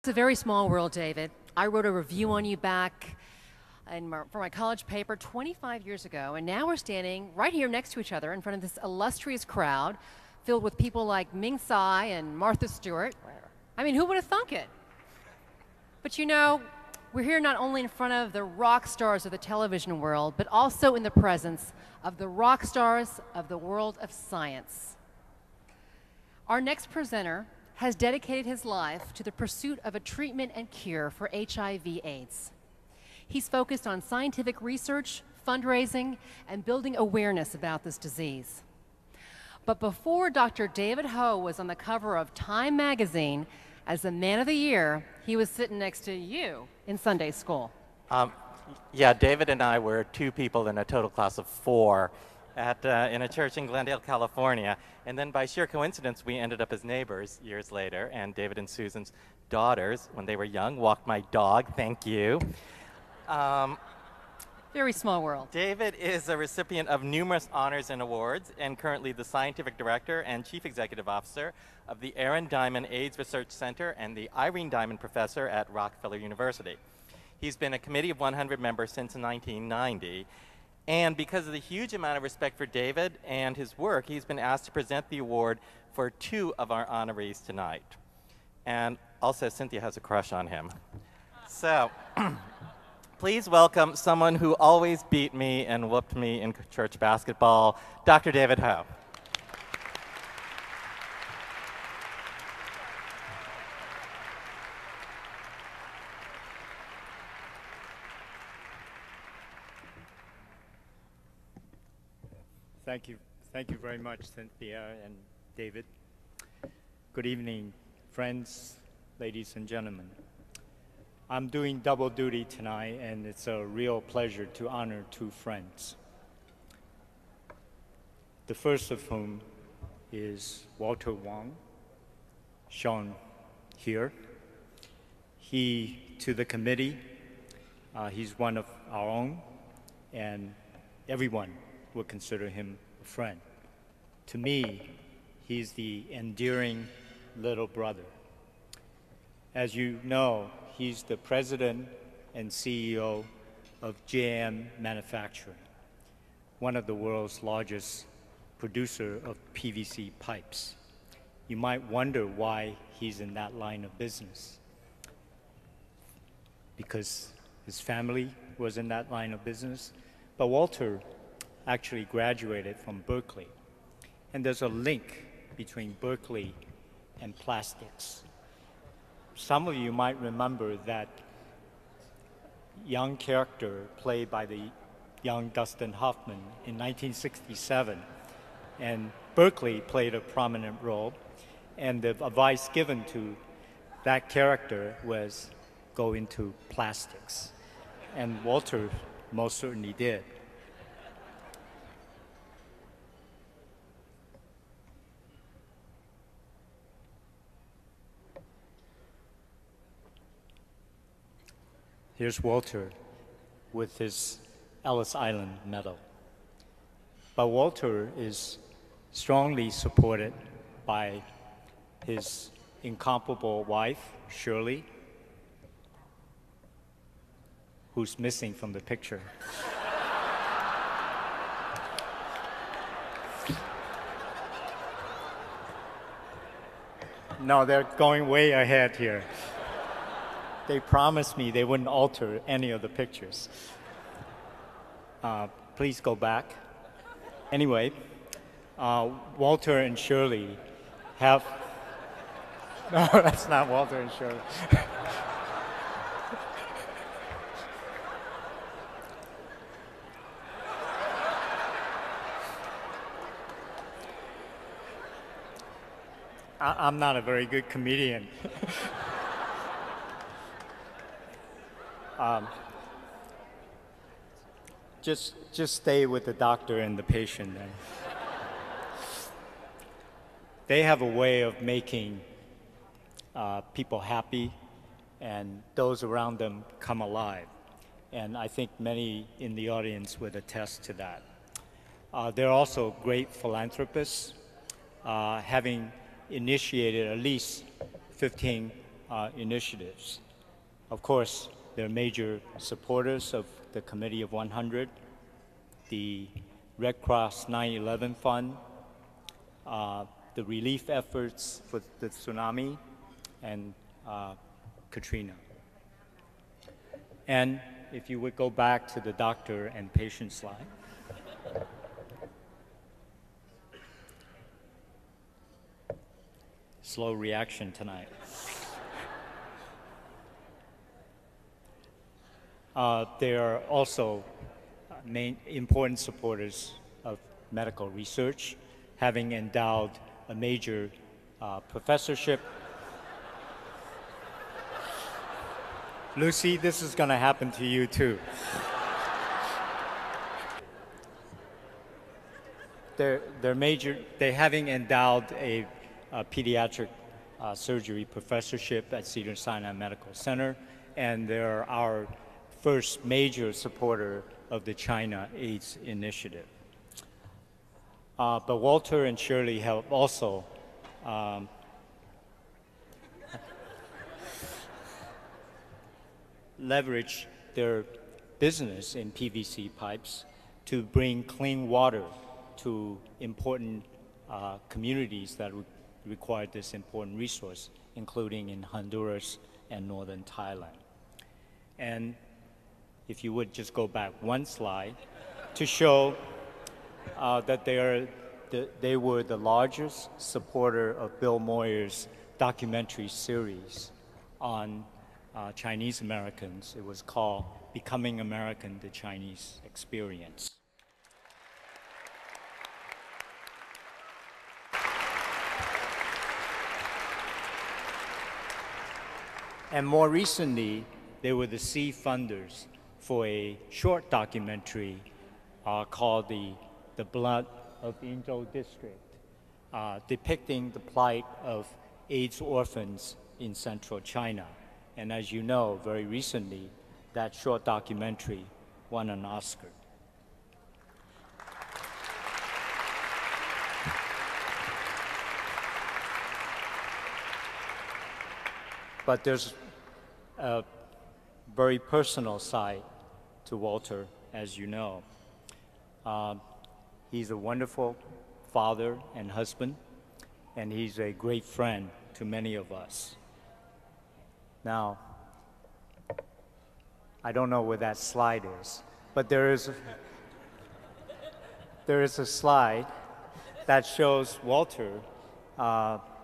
It's a very small world, David. I wrote a review on you back for my college paper 25 years ago, and now we're standing right here next to each other in front of this illustrious crowd filled with people like Ming Tsai and Martha Stewart. I mean, who would have thunk it? But you know, we're here not only in front of the rock stars of the television world, but also in the presence of the rock stars of the world of science. Our next presenter has dedicated his life to the pursuit of a treatment and cure for HIV/AIDS. He's focused on scientific research, fundraising, and building awareness about this disease. But before Dr. David Ho was on the cover of Time magazine as the Man of the Year, he was sitting next to you in Sunday school. Yeah, David and I were two people in a total class of 4 in a church in Glendale, California. And then by sheer coincidence, we ended up as neighbors years later. And David and Susan's daughters, when they were young, walked my dog. Thank you. Very small world. David is a recipient of numerous honors and awards and currently the scientific director and chief executive officer of the Aaron Diamond AIDS Research Center and the Irene Diamond Professor at Rockefeller University. He's been a committee of 100 member since 1990. And because of the huge amount of respect for David and his work, he's been asked to present the award for 2 of our honorees tonight. And also, Cynthia has a crush on him. So, please welcome someone who always beat me and whooped me in church basketball, Dr. David Ho. Thank you very much, Cynthia and David. Good evening, friends, ladies and gentlemen. I'm doing double duty tonight, and it's a real pleasure to honor 2 friends. The first of whom is Walter Wang, shown here. He, to the committee, he's one of our own, and everyone would consider him a friend. To me, he's the endearing little brother. As you know, he's the president and CEO of GM Manufacturing, one of the world's largest producer of PVC pipes. You might wonder why he's in that line of business. Because his family was in that line of business. But Walter actually graduated from Berkeley. And there's a link between Berkeley and plastics. Some of you might remember that young character played by the young Dustin Hoffman in 1967. And Berkeley played a prominent role. And the advice given to that character was go into plastics. And Walter most certainly did. Here's Walter with his Ellis Island medal. But Walter is strongly supported by his incomparable wife, Shirley, who's missing from the picture. No, they're going way ahead here. They promised me they wouldn't alter any of the pictures. Please go back. Anyway, Walter and Shirley have... No, that's not Walter and Shirley. I'm not a very good comedian. Just stay with the doctor and the patient. They have a way of making people happy and those around them come alive. And I think many in the audience would attest to that. They're also great philanthropists, having initiated at least 15 initiatives. Of course, they're major supporters of the Committee of 100, the Red Cross 9/11 Fund, the relief efforts for the tsunami and Katrina. And if you would go back to the doctor and patient slide. Slow reaction tonight. They are also important supporters of medical research, having endowed a major professorship. Lucy, this is going to happen to you too. They're having endowed a pediatric surgery professorship at Cedars-Sinai Medical Center, and they're our first major supporter of the China AIDS Initiative. But Walter and Shirley have also leveraged their business in PVC pipes to bring clean water to important communities that require this important resource, including in Honduras and northern Thailand. And if you would just go back one slide to show that they were the largest supporter of Bill Moyer's documentary series on Chinese Americans. It was called Becoming American, the Chinese Experience. And more recently, they were the C funders for a short documentary called The Blood of Yingzhou District, depicting the plight of AIDS orphans in central China. And as you know, very recently, that short documentary won an Oscar. But there's a very personal side to Walter, as you know. He's a wonderful father and husband, and he's a great friend to many of us. Now, I don't know where that slide is, but there is a slide that shows Walter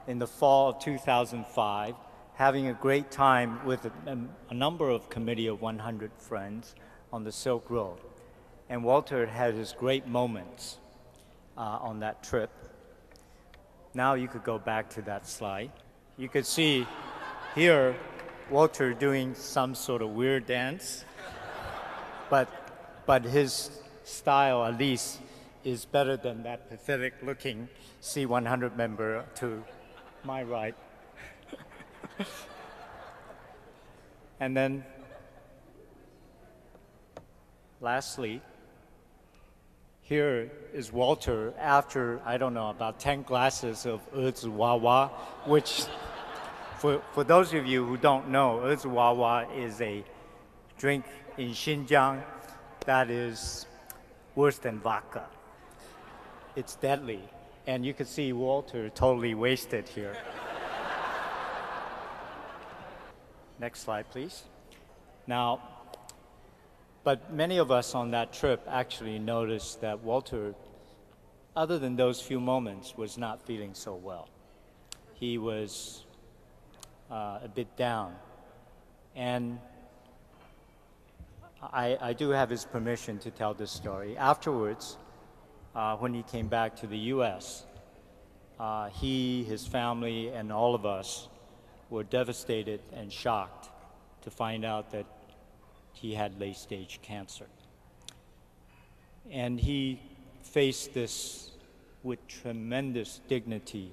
in the fall of 2005 having a great time with a number of Committee of 100 friends on the Silk Road. And Walter had his great moments on that trip. Now you could go back to that slide. You could see here Walter doing some sort of weird dance, but his style at least is better than that pathetic looking C100 member to my right. And then lastly, here is Walter after, I don't know, about 10 glasses of 儿子娃娃, which for those of you who don't know, 儿子娃娃 is a drink in Xinjiang that is worse than vodka. It's deadly. And you can see Walter totally wasted here. Next slide, please. Now, but many of us on that trip actually noticed that Walter, other than those few moments, was not feeling so well. He was a bit down. And I do have his permission to tell this story. Afterwards, when he came back to the US, he, his family, and all of us were devastated and shocked to find out that he had late-stage cancer. And he faced this with tremendous dignity,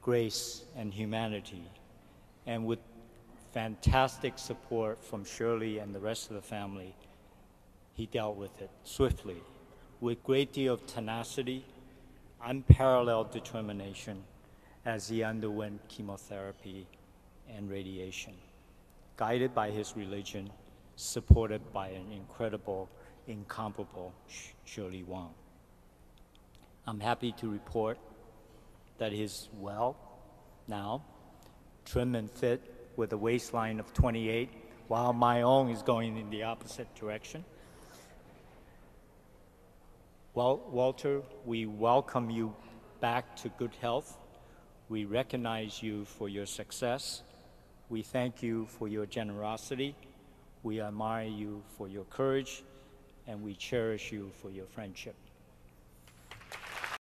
grace, and humanity, and with fantastic support from Shirley and the rest of the family. He dealt with it swiftly, with great deal of tenacity, unparalleled determination, as he underwent chemotherapy and radiation, guided by his religion, supported by an incredible, incomparable Shirley Wang. I'm happy to report that he's well now, trim and fit with a waistline of 28, while my own is going in the opposite direction. Well, Walter, we welcome you back to good health. We recognize you for your success. We thank you for your generosity. We admire you for your courage, and we cherish you for your friendship.